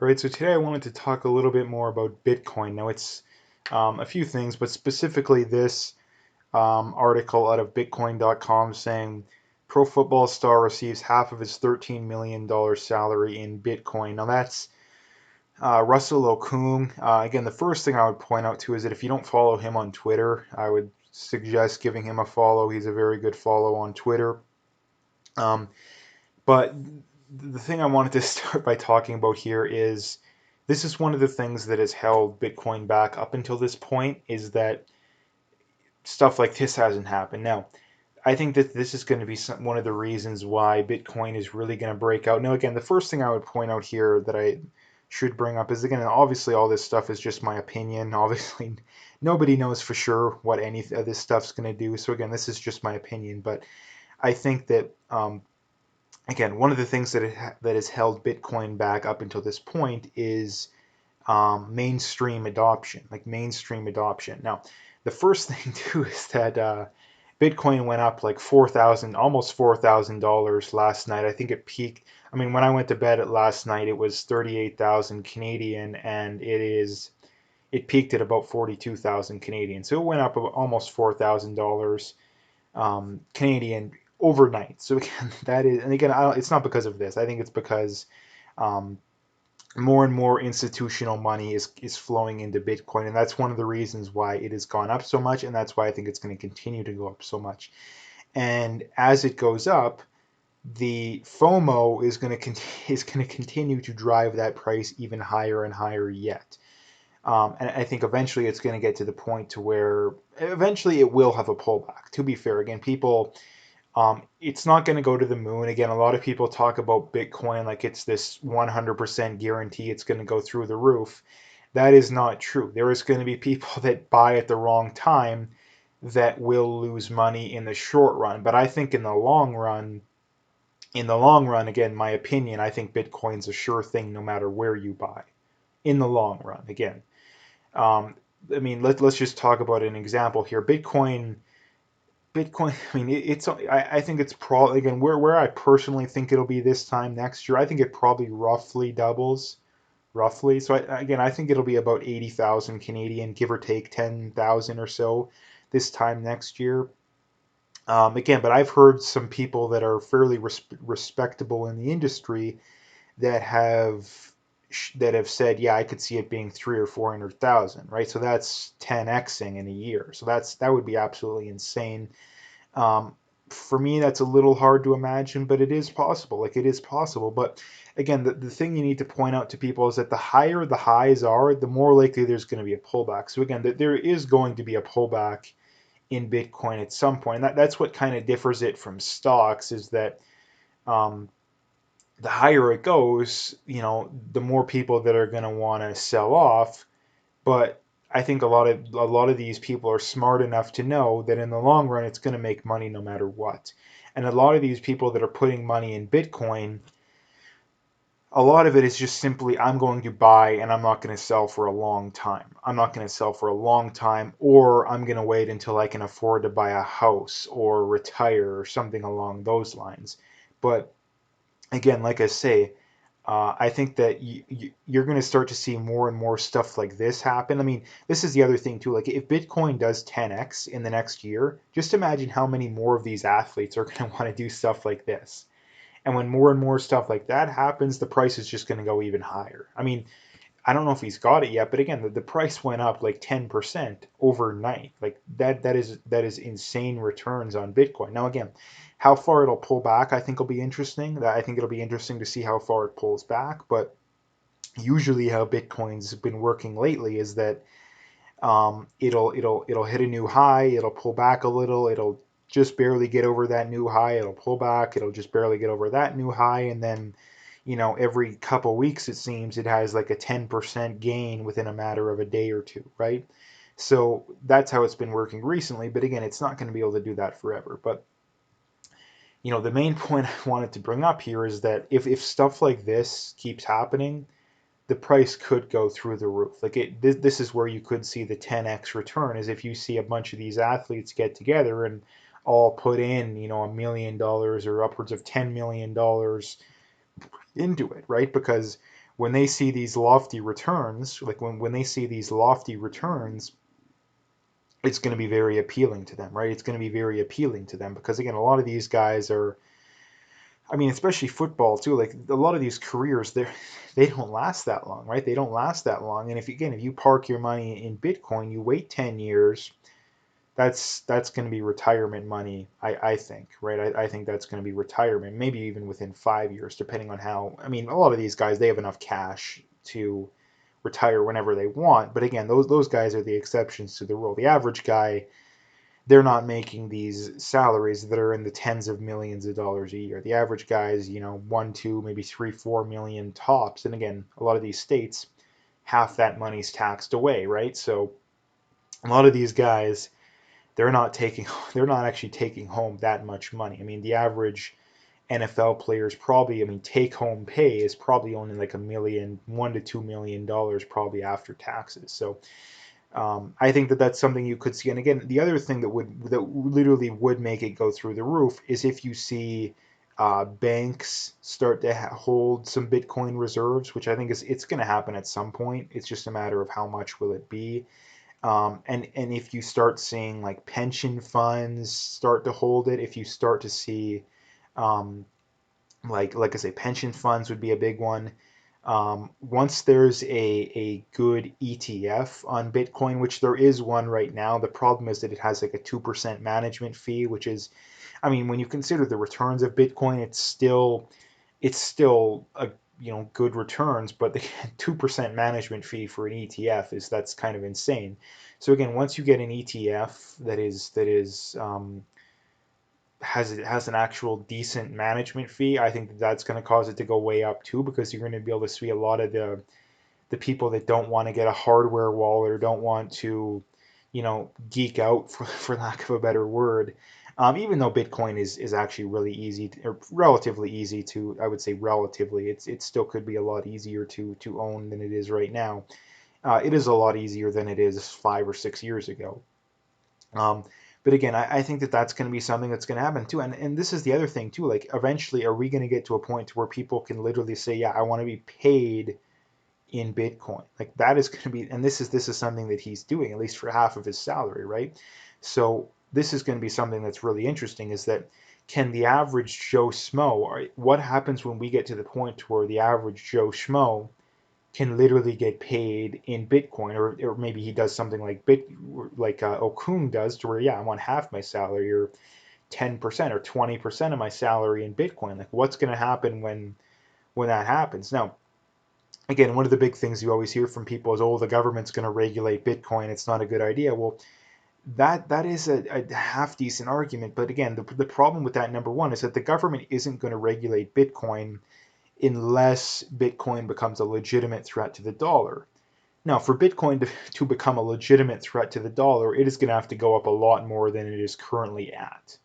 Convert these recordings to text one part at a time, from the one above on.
Right, so today I wanted to talk a little bit more about Bitcoin. Now, it's a few things, but specifically this article out of Bitcoin.com saying pro football star receives half of his $13 million salary in Bitcoin. Now, that's Russell Okung. Again, the first thing I would point out too is that if you don't follow him on Twitter, I would suggest giving him a follow. He's a very good follow on Twitter. Um, but the thing I wanted to start by talking about here is this is one of the things that has held Bitcoin back up until this point is that stuff like this hasn't happened. Now, I think that this is going to be one of the reasons why Bitcoin is really going to break out. Now, again, the first thing I would point out here that I should bring up is, again, obviously all this stuff is just my opinion. Obviously, nobody knows for sure what any of this stuff's going to do. So, again, this is just my opinion. But I think that again, one of the things that has held Bitcoin back up until this point is mainstream adoption, like mainstream adoption. Now, the first thing too is that Bitcoin went up like 4,000, almost $4,000 last night. I think it peaked. I mean, when I went to bed at last night, it was 38,000 Canadian, and it peaked at about 42,000 Canadian. So it went up almost $4,000 Canadian overnight. So again, that is, and again, it's not because of this. I think it's because um, more and more institutional money is flowing into Bitcoin, and that's one of the reasons why it has gone up so much, and that's why I think it's going to continue to go up so much. And as it goes up, the FOMO is going to continue to drive that price even higher and higher yet. And I think eventually it's going to get to the point to where eventually it will have a pullback. To be fair, again, people it's not going to go to the moon. Again, a lot of people talk about Bitcoin like it's this 100% guarantee it's going to go through the roof. That is not true. There is going to be people that buy at the wrong time that will lose money in the short run. But I think in the long run, again, my opinion, I think Bitcoin's a sure thing no matter where you buy. In the long run, again. Um, I mean, let's just talk about an example here. Bitcoin, I mean, I think it's probably, again, where I personally think it'll be this time next year, I think it probably roughly doubles, roughly. So again, I think it'll be about 80,000 Canadian, give or take 10,000 or so this time next year. Again, but I've heard some people that are fairly respectable in the industry that have said, yeah, I could see it being 300,000 or 400,000, right? So that's 10xing in a year. So that would be absolutely insane. Um, for me, that's a little hard to imagine, but it is possible. Like it is possible. But again, the thing you need to point out to people is that the higher the highs are, the more likely there's going to be a pullback. So again, there is going to be a pullback in Bitcoin at some point. And that's what kind of differs it from stocks is that um, the higher it goes, the more people that are going to want to sell off. But I think a lot of these people are smart enough to know that in the long run it's going to make money no matter what. And a lot of these people that are putting money in Bitcoin, a lot of it is just simply I'm going to buy and I'm not going to sell for a long time. I'm not going to sell for a long time, or I'm going to wait until I can afford to buy a house or retire or something along those lines. But again, like I say, I think that you're going to start to see more and more stuff like this happen. I mean, this is the other thing too. Like, if Bitcoin does 10x in the next year, just imagine how many more of these athletes are going to want to do stuff like this. And when more and more stuff like that happens, the price is just going to go even higher. I mean, I don't know if he's got it yet, but again, the price went up like 10% overnight. Like that is insane returns on Bitcoin. Now again, how far it'll pull back, I think will be interesting. I think it'll be interesting to see how far it pulls back. But usually, how Bitcoin's been working lately is that it'll hit a new high, it'll pull back a little, it'll just barely get over that new high, it'll pull back, it'll just barely get over that new high, and then every couple weeks it seems it has like a 10% gain within a matter of a day or two, right? So that's how it's been working recently, but again, it's not going to be able to do that forever. But the main point I wanted to bring up here is that if stuff like this keeps happening, the price could go through the roof. Like this is where you could see the 10x return is if you see a bunch of these athletes get together and all put in, $1 million or upwards of $10 million into it, right? Because when they see these lofty returns, like when they see these lofty returns, it's going to be very appealing to them, right? It's going to be very appealing to them because again, a lot of these guys are, I mean, especially football too. Like a lot of these careers, they don't last that long, right? They don't last that long. And if you park your money in Bitcoin, you wait 10 years, that's going to be retirement money. I think, right? I think that's going to be retirement, maybe even within 5 years, depending on how. I mean, a lot of these guys they have enough cash to retire whenever they want. But again, those guys are the exceptions to the rule. The average guy, they're not making these salaries that are in the tens of millions of dollars a year. The average guy is, you know, 1, 2, maybe 3, 4 million tops. And again, a lot of these states, half that money's taxed away, right? So a lot of these guys, they're not taking, they're not actually taking home that much money. I mean, the average NFL players probably, I mean, take home pay is probably only like $1 to $2 million probably after taxes. So I think that that's something you could see. And again, the other thing that literally would make it go through the roof is if you see banks start to hold some Bitcoin reserves, which I think is it's going to happen at some point. It's just a matter of how much will it be. And if you start seeing like pension funds start to hold it, if you start to see um, like I say, pension funds would be a big one. Once there's a good ETF on Bitcoin, which there is one right now, the problem is that it has like a 2% management fee, which is, I mean, when you consider the returns of Bitcoin, it's still a good returns, but the 2% management fee for an ETF is that's kind of insane. So again, once you get an ETF that has an actual decent management fee, I think that's going to cause it to go way up too because you're going to be able to see a lot of the people that don't want to get a hardware wallet or don't want to, geek out for lack of a better word. Even though Bitcoin is actually really easy or relatively easy to, I would say relatively, it still could be a lot easier to own than it is right now. It is a lot easier than it is 5 or 6 years ago. Um, but again, I think that that's going to be something that's going to happen too. And this is the other thing too. Like eventually, are we going to get to a point where people can literally say, "Yeah, I want to be paid in Bitcoin"? Like that is going to be, and this is something that he's doing at least for half of his salary, right? So this is going to be something that's really interesting. Is that can the average Joe Schmo? Or what happens when we get to the point where the average Joe Schmo can literally get paid in Bitcoin, or maybe he does something like Okun does, to where yeah, I want half my salary or 10% or 20% of my salary in Bitcoin. Like what's going to happen when that happens? Now, again, one of the big things you always hear from people is, oh, the government's going to regulate Bitcoin. It's not a good idea. Well, that is a half decent argument, but again, the problem with that, number one, is that the government isn't going to regulate Bitcoin unless Bitcoin becomes a legitimate threat to the dollar. Now, for Bitcoin to become a legitimate threat to the dollar, it is going to have to go up a lot more than it is currently at.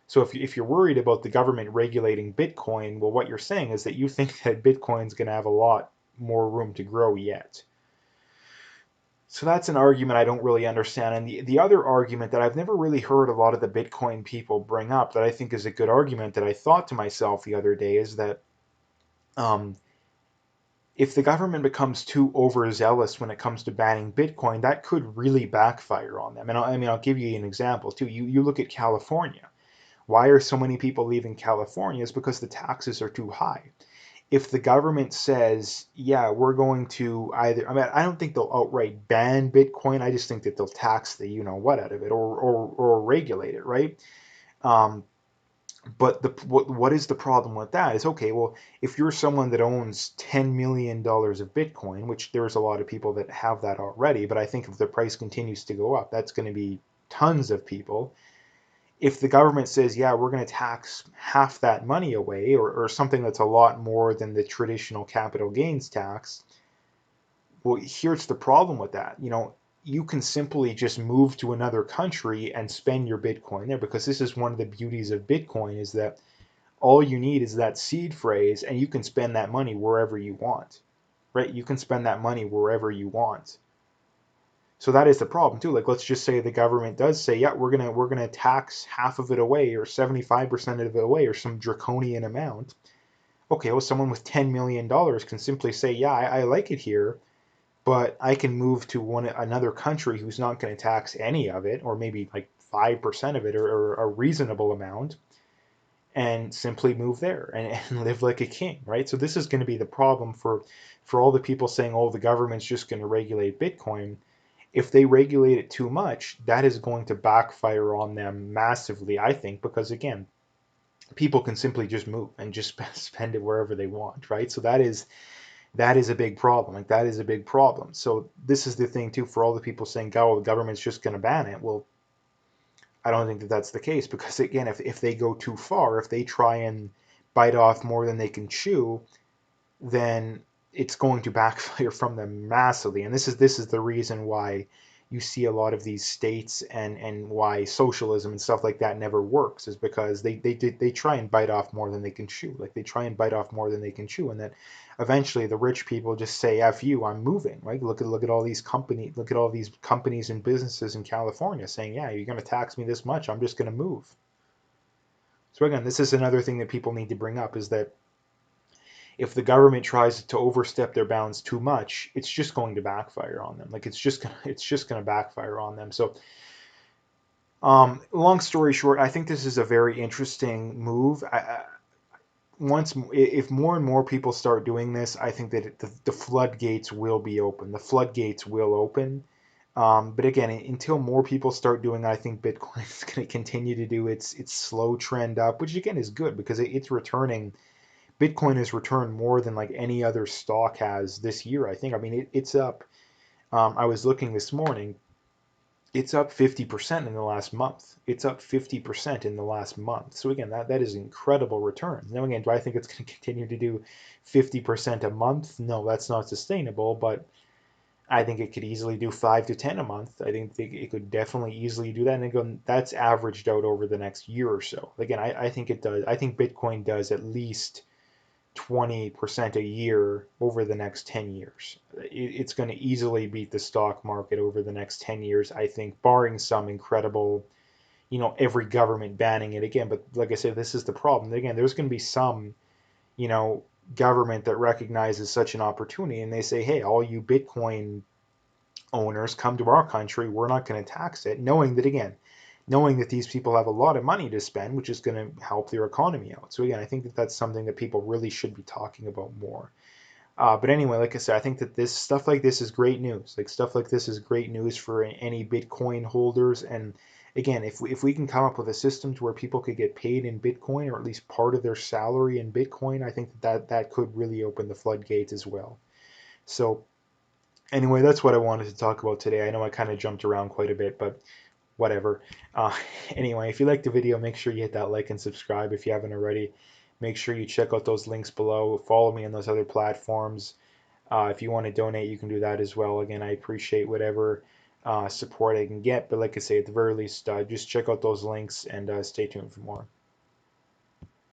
So if you're worried about the government regulating Bitcoin, well, what you're saying is that you think that Bitcoin's going to have a lot more room to grow yet. So that's an argument I don't really understand. And the other argument that I've never really heard a lot of the Bitcoin people bring up that I think is a good argument that I thought to myself the other day is that um, if the government becomes too overzealous when it comes to banning Bitcoin, that could really backfire on them. And I'll give you an example too. You look at California. Why are so many people leaving California? Is because the taxes are too high. If the government says, yeah, we're going to either, I mean, I don't think they'll outright ban Bitcoin. I just think that they'll tax the what out of it or regulate it, right? Um, but what is the problem with that is, okay, well, if you're someone that owns $10 million of Bitcoin, which there's a lot of people that have that already, but I think if the price continues to go up, that's going to be tons of people. If the government says, yeah, we're going to tax half that money away, or something that's a lot more than the traditional capital gains tax, well, here's the problem with that. You can simply just move to another country and spend your Bitcoin there, because this is one of the beauties of Bitcoin is that all you need is that seed phrase and you can spend that money wherever you want, right? You can spend that money wherever you want. So that is the problem too. Like let's just say the government does say, yeah, we're gonna tax half of it away or 75% of it away or some draconian amount. okay, well, someone with $10 million can simply say, yeah, I like it here, but I can move to another country who's not going to tax any of it, or maybe like 5% of it, or a reasonable amount, and simply move there and live like a king, right? So this is going to be the problem for all the people saying, oh, the government's just going to regulate Bitcoin. If they regulate it too much, that is going to backfire on them massively, I think, because again, people can simply just move and just spend it wherever they want, right? So that is a big problem. Like that is a big problem. So this is the thing too for all the people saying, "Oh, the government's just going to ban it." Well, I don't think that that's the case because again, if they go too far, if they try and bite off more than they can chew, then it's going to backfire from them massively. And this is the reason why you see a lot of these states and why socialism and stuff like that never works is because they try and bite off more than they can chew. Like they try and bite off more than they can chew, and that eventually the rich people just say "F you, I'm moving." Right? Look at all these companies and businesses in California saying, "Yeah, you're going to tax me this much, I'm just going to move." So again, this is another thing that people need to bring up is that if the government tries to overstep their bounds too much, it's just going to backfire on them. Like it's just gonna backfire on them. So, long story short, I think this is a very interesting move. Once if more and more people start doing this, I think that the floodgates will be open. The floodgates will open. But again, until more people start doing it, I think Bitcoin is going to continue to do its slow trend up, which again is good because it's returning. Bitcoin has returned more than like any other stock has this year, I think. I mean, it's up. I was looking this morning. It's up 50% in the last month. It's up 50% in the last month. So again, that is incredible returns. Now again, do I think it's going to continue to do 50% a month? No, that's not sustainable, but I think it could easily do 5 to 10 a month. I think it could definitely easily do that. And again, that's averaged out over the next year or so. Again, I think it does. I think Bitcoin does at least 20% a year over the next 10 years. It's going to easily beat the stock market over the next 10 years, I think, barring some incredible, every government banning it again. But like I said, this is the problem. Again, there's going to be some, you know, government that recognizes such an opportunity and they say, hey, all you Bitcoin owners come to our country, we're not going to tax it, knowing that these people have a lot of money to spend, which is going to help their economy out. So again, I think that that's something that people really should be talking about more. But anyway, like I said, I think that this stuff like this is great news. Like stuff like this is great news for any Bitcoin holders. And again, if we can come up with a system to where people could get paid in Bitcoin or at least part of their salary in Bitcoin, I think that could really open the floodgates as well. So anyway, that's what I wanted to talk about today. I know I kind of jumped around quite a bit, but whatever. Uh, anyway, if you liked the video, make sure you hit that like and subscribe if you haven't already. Make sure you check out those links below. Follow me on those other platforms. If you want to donate, you can do that as well. Again, I appreciate whatever support I can get. But like I say, at the very least, just check out those links and stay tuned for more.